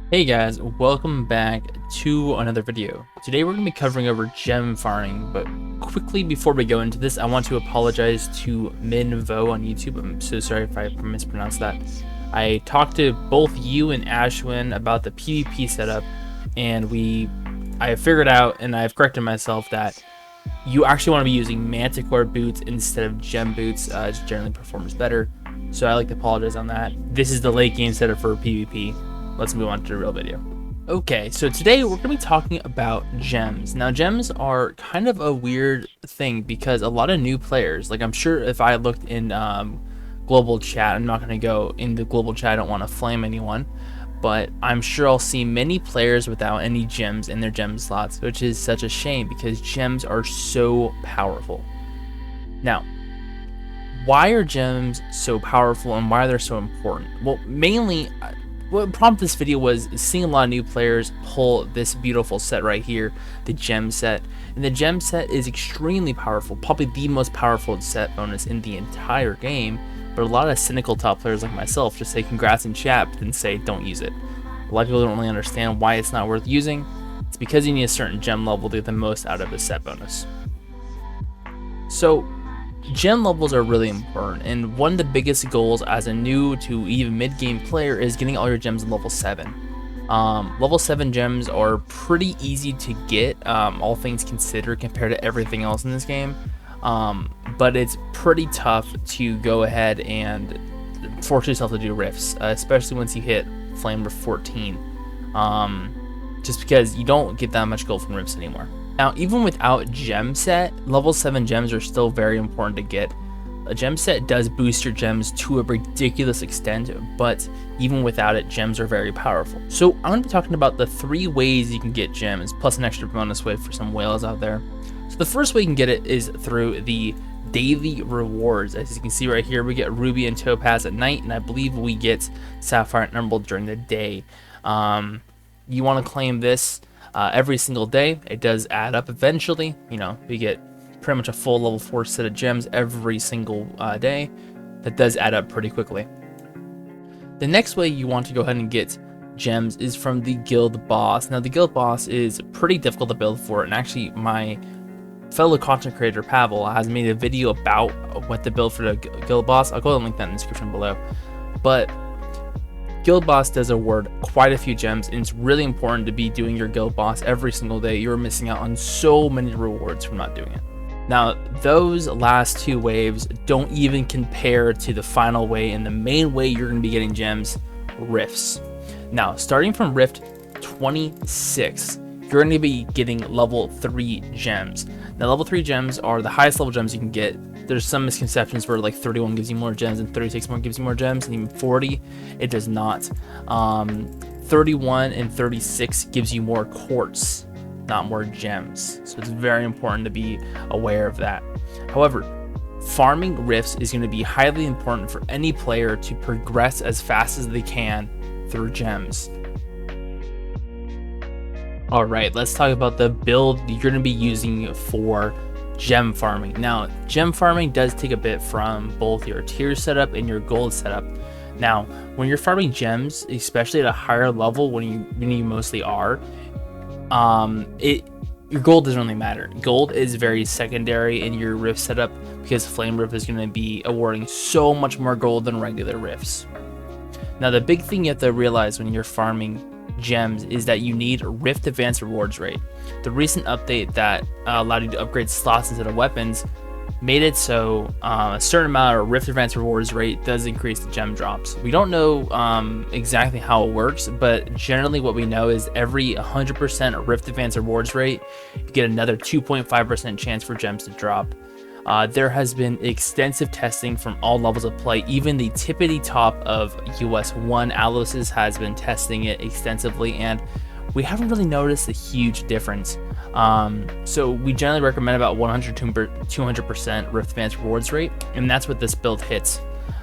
Hey guys, welcome back to another video. Today we're going to be covering over gem farming, but quickly before we go into this, I want to apologize to Minvo on YouTube. I'm so sorry if I mispronounced that. I talked to both you and Ashwin about the PvP setup, and I figured out and I've corrected myself that you actually want to be using manticore boots instead of gem boots. It generally performs better, so I like to apologize on that. This is the late game setup for PvP. Let's move on to the real video. Okay, so today we're going to be talking about gems. Now, gems are kind of a weird thing because a lot of new players, like I'm sure if I looked in global chat, I'm not going to go in the global chat, I don't want to flame anyone, but I'm sure I'll see many players without any gems in their gem slots, which is such a shame because gems are so powerful. Now, why are gems so powerful and why are they so important? Well, mainly, what prompted this video was seeing a lot of new players pull this beautiful set right here, the gem set. And the gem set is extremely powerful, probably the most powerful set bonus in the entire game. But a lot of cynical top players like myself just say congrats in chat, but then say don't use it. A lot of people don't really understand why it's not worth using. It's because you need a certain gem level to get the most out of the set bonus. So gem levels are really important, and one of the biggest goals as a new to even mid-game player is getting all your gems at level 7. Level 7 gems are pretty easy to get, all things considered, compared to everything else in this game. But it's pretty tough to go ahead and force yourself to do rifts, especially once you hit Flame Rift 14. Just because you don't get that much gold from rifts anymore. Now, even without gem set, level 7 gems are still very important to get. A gem set does boost your gems to a ridiculous extent, but even without it, gems are very powerful. So I'm going to be talking about the 3 ways you can get gems, plus an extra bonus way for some whales out there. So the first way you can get it is through the daily rewards. As you can see right here, we get ruby and topaz at night, and I believe we get sapphire and emerald during the day. You want to claim this every single day. It does add up eventually. You know, we get pretty much a full level 4 set of gems every single day. That does add up pretty quickly. The next way you want to go ahead and get gems is from the guild boss. Now, the guild boss is pretty difficult to build for, and actually my fellow content creator Pavel has made a video about what to build for the guild boss. I'll go ahead and link that in the description below. But guild boss does award quite a few gems, and it's really important to be doing your guild boss every single day. You're missing out on so many rewards from not doing it. Now, those last 2 waves don't even compare to the final way and the main way you're going to be getting gems, rifts. Now, starting from rift 26, you're going to be getting level 3 gems. Now, level 3 gems are the highest level gems you can get. There's some misconceptions where like 31 gives you more gems and 36 more gives you more gems, and even 40 it does not. 31 and 36 gives you more quartz, not more gems, so it's very important to be aware of that. However, farming rifts is going to be highly important for any player to progress as fast as they can through gems. Alright, let's talk about the build you're going to be using for gem farming. Now, gem farming does take a bit from both your tier setup and your gold setup. Now, when you're farming gems, especially at a higher level, when you mostly are, your gold doesn't really matter. Gold is very secondary in your rift setup because Flame Rift is going to be awarding so much more gold than regular rifts. Now, the big thing you have to realize when you're farming gems is that you need Rift Advanced Rewards rate. The recent update that allowed you to upgrade slots instead of weapons made it so a certain amount of Rift Advanced Rewards rate does increase the gem drops. We don't know exactly how it works, but generally what we know is every 100% Rift Advanced Rewards rate, you get another 2.5% chance for gems to drop. There has been extensive testing from all levels of play. Even the tippity top of US 1 Aloses has been testing it extensively, and we haven't really noticed a huge difference. So we generally recommend about 100-200% Rift Advanced Rewards rate, and that's what this build hits.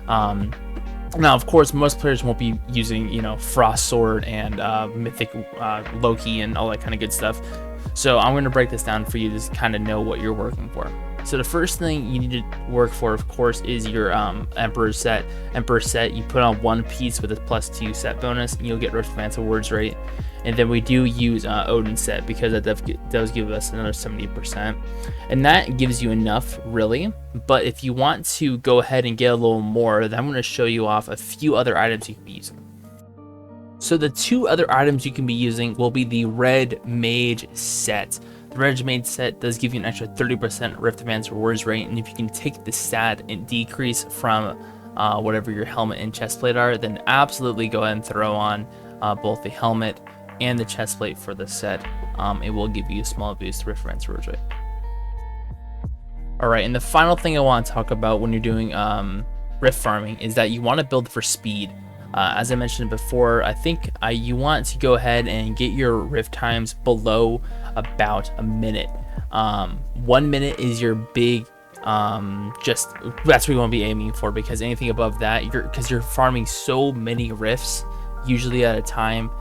Now, of course, most players won't be using, you know, Frost Sword and Mythic Loki and all that kind of good stuff. So I'm going to break this down for you to kind of know what you're working for. So the first thing you need to work for, of course, is your Emperor set. Emperor set, you put on one piece with a +2 set bonus, and you'll get Rift Advance Awards rate. And then we do use Odin set because that does give us another 70%, and that gives you enough, really. But if you want to go ahead and get a little more, then I'm going to show you off a few other items you can be using. So the 2 other items you can be using will be the Red Mage set. The Red Mage set does give you an extra 30% Rift Advance Rewards rate, and if you can take the stat and decrease from whatever your helmet and chestplate are, then absolutely go ahead and throw on both the helmet and the chestplate for the set. It will give you a small boost to Rift Advance Rewards rate. Alright, and the final thing I want to talk about when you're doing Rift farming is that you want to build for speed. As I mentioned before, I think you want to go ahead and get your rift times below about a minute. 1 minute is your big, that's what you want to be aiming for, because anything above that, because you're farming so many rifts, usually at a time,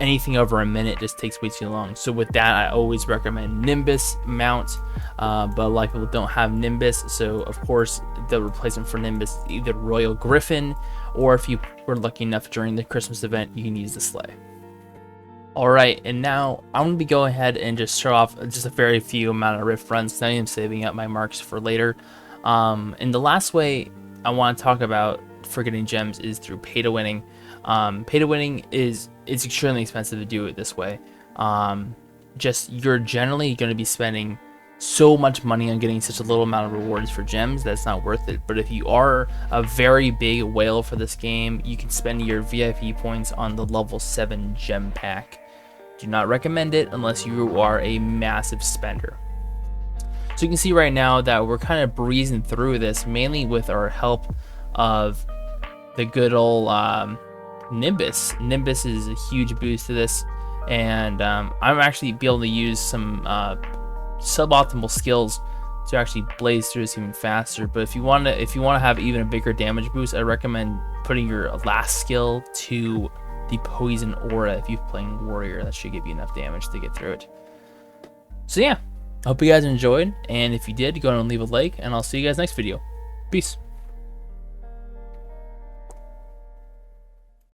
anything over a minute just takes way too long. So with that, I always recommend Nimbus mount, but a lot of people don't have Nimbus, so of course the replacement for Nimbus is either Royal Griffin, or if you were lucky enough during the Christmas event, you can use the sleigh. Alright, and now I'm going to be going ahead and just show off just a very few amount of rift runs, because I am saving up my marks for later. And the last way I want to talk about for getting gems is through pay to winning. Pay to winning it's extremely expensive to do it this way. You're generally going to be spending so much money on getting such a little amount of rewards for gems that's not worth it. But if you are a very big whale for this game, you can spend your VIP points on the level 7 gem pack. Do not recommend it unless you are a massive spender. So you can see right now that we're kind of breezing through this, mainly with our help of the good old Nimbus. Nimbus is a huge boost to this, and I'm actually be able to use some suboptimal skills to actually blaze through this even faster. But if you want to have even a bigger damage boost, I recommend putting your last skill to the Poison Aura. If you're playing Warrior, that should give you enough damage to get through it. So yeah, I hope you guys enjoyed, and if you did, go ahead and leave a like, and I'll see you guys next video. Peace.